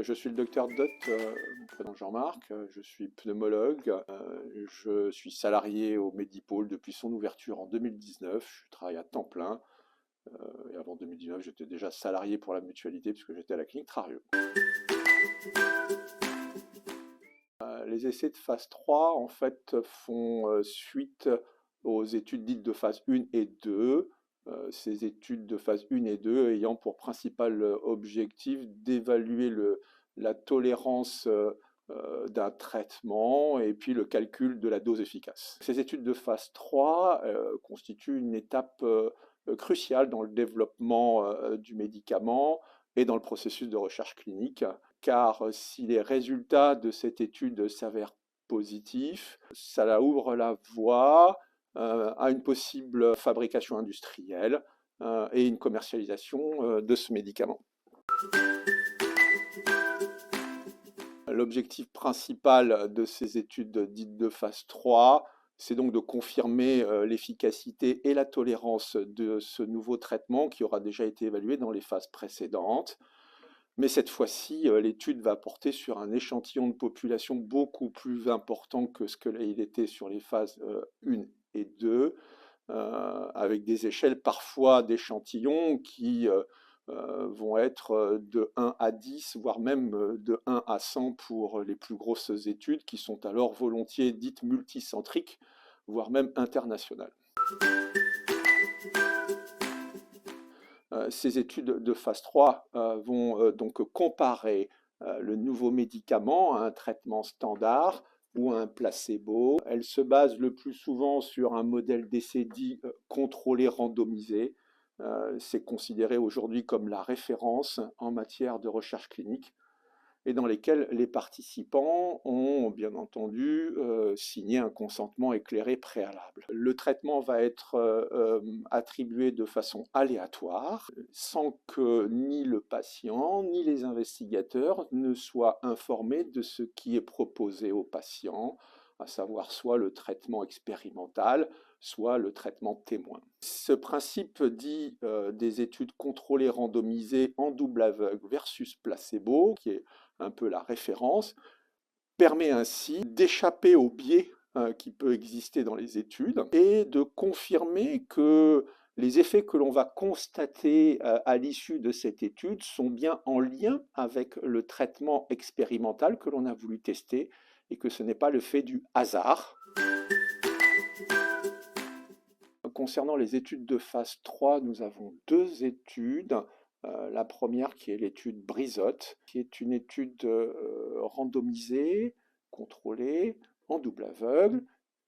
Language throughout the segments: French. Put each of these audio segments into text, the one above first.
Je suis le docteur Dott, mon prénom Jean-Marc, je suis pneumologue, je suis salarié au Medipôle depuis son ouverture en 2019, je travaille à temps plein, et avant 2019 j'étais déjà salarié pour la mutualité puisque j'étais à la clinique Trarieux. Les essais de phase 3 en fait font suite aux études dites de phase 1 et 2. Ces études de phase 1 et 2 ayant pour principal objectif d'évaluer la tolérance d'un traitement et puis le calcul de la dose efficace. Ces études de phase 3 constituent une étape cruciale dans le développement du médicament et dans le processus de recherche clinique, car si les résultats de cette étude s'avèrent positifs, ça ouvre la voie à une possible fabrication industrielle et une commercialisation de ce médicament. L'objectif principal de ces études dites de phase 3, c'est donc de confirmer l'efficacité et la tolérance de ce nouveau traitement qui aura déjà été évalué dans les phases précédentes. Mais cette fois-ci, l'étude va porter sur un échantillon de population beaucoup plus important que ce qu'il était sur les phases 1 et 2, avec des échelles parfois d'échantillons qui vont être de 1 à 10, voire même de 1 à 100 pour les plus grosses études, qui sont alors volontiers dites multicentriques, voire même internationales. Ces études de phase 3 vont donc comparer le nouveau médicament à un traitement standard ou à un placebo. Elles se basent le plus souvent sur un modèle d'essai dit contrôlé randomisé. C'est considéré aujourd'hui comme la référence en matière de recherche clinique et dans lesquels les participants ont bien entendu signé un consentement éclairé préalable. Le traitement va être attribué de façon aléatoire, sans que ni le patient ni les investigateurs ne soient informés de ce qui est proposé aux patients, à savoir soit le traitement expérimental, soit le traitement témoin. Ce principe dit des études contrôlées randomisées en double aveugle versus placebo, qui est un peu la référence, permet ainsi d'échapper au biais qui peut exister dans les études et de confirmer que les effets que l'on va constater à l'issue de cette étude sont bien en lien avec le traitement expérimental que l'on a voulu tester et que ce n'est pas le fait du hasard. Concernant les études de phase 3, nous avons deux études. La première qui est l'étude BRIZOT, qui est une étude randomisée, contrôlée, en double aveugle,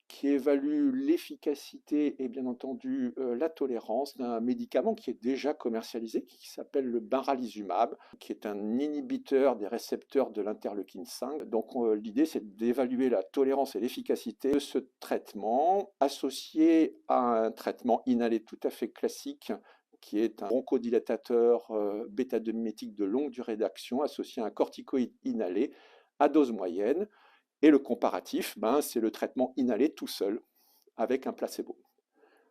qui évalue l'efficacité et bien entendu la tolérance d'un médicament qui est déjà commercialisé, qui s'appelle le benralizumab, qui est un inhibiteur des récepteurs de l'interleukine 5. Donc l'idée c'est d'évaluer la tolérance et l'efficacité de ce traitement associé à un traitement inhalé tout à fait classique qui est un bronchodilatateur bêta-2 mimétique de longue durée d'action associé à un corticoïde inhalé à dose moyenne. Et le comparatif, c'est le traitement inhalé tout seul avec un placebo.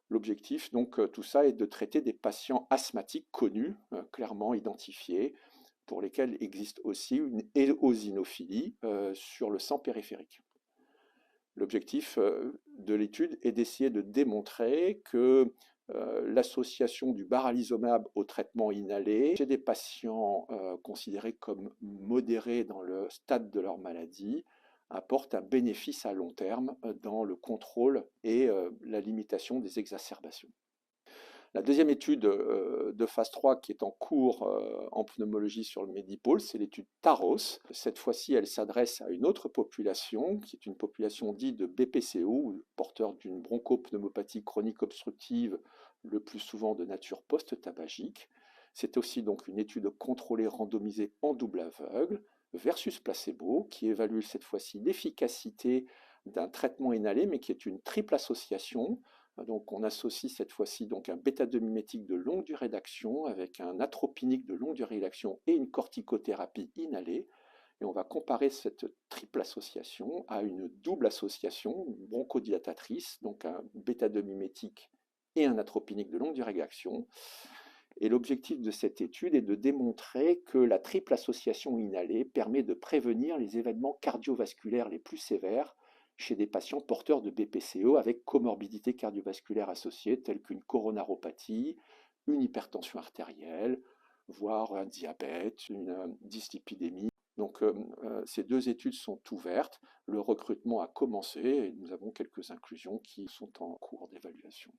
L'objectif, donc, tout ça est de traiter des patients asthmatiques connus, clairement identifiés, pour lesquels existe aussi une éosinophilie sur le sang périphérique. L'objectif de l'étude est d'essayer de démontrer que l'association du baralizumab au traitement inhalé chez des patients considérés comme modérés dans le stade de leur maladie apporte un bénéfice à long terme dans le contrôle et la limitation des exacerbations. La deuxième étude de phase 3 qui est en cours en pneumologie sur le Medipôle, c'est l'étude TAROS. Cette fois-ci, elle s'adresse à une autre population, qui est une population dite de BPCO, porteur d'une bronchopneumopathie chronique obstructive, le plus souvent de nature post-tabagique. C'est aussi donc une étude contrôlée randomisée en double aveugle versus placebo, qui évalue cette fois-ci l'efficacité d'un traitement inhalé, mais qui est une triple association. Donc on associe cette fois-ci donc un bêta-2 mimétique de longue durée d'action avec un atropinique de longue durée d'action et une corticothérapie inhalée. Et on va comparer cette triple association à une double association bronchodilatatrice, donc un bêta-2 mimétique et un atropinique de longue durée d'action. Et l'objectif de cette étude est de démontrer que la triple association inhalée permet de prévenir les événements cardiovasculaires les plus sévères chez des patients porteurs de BPCO avec comorbidité cardiovasculaire associée telles qu'une coronaropathie, une hypertension artérielle, voire un diabète, une dyslipidémie. Donc ces deux études sont ouvertes, le recrutement a commencé et nous avons quelques inclusions qui sont en cours d'évaluation.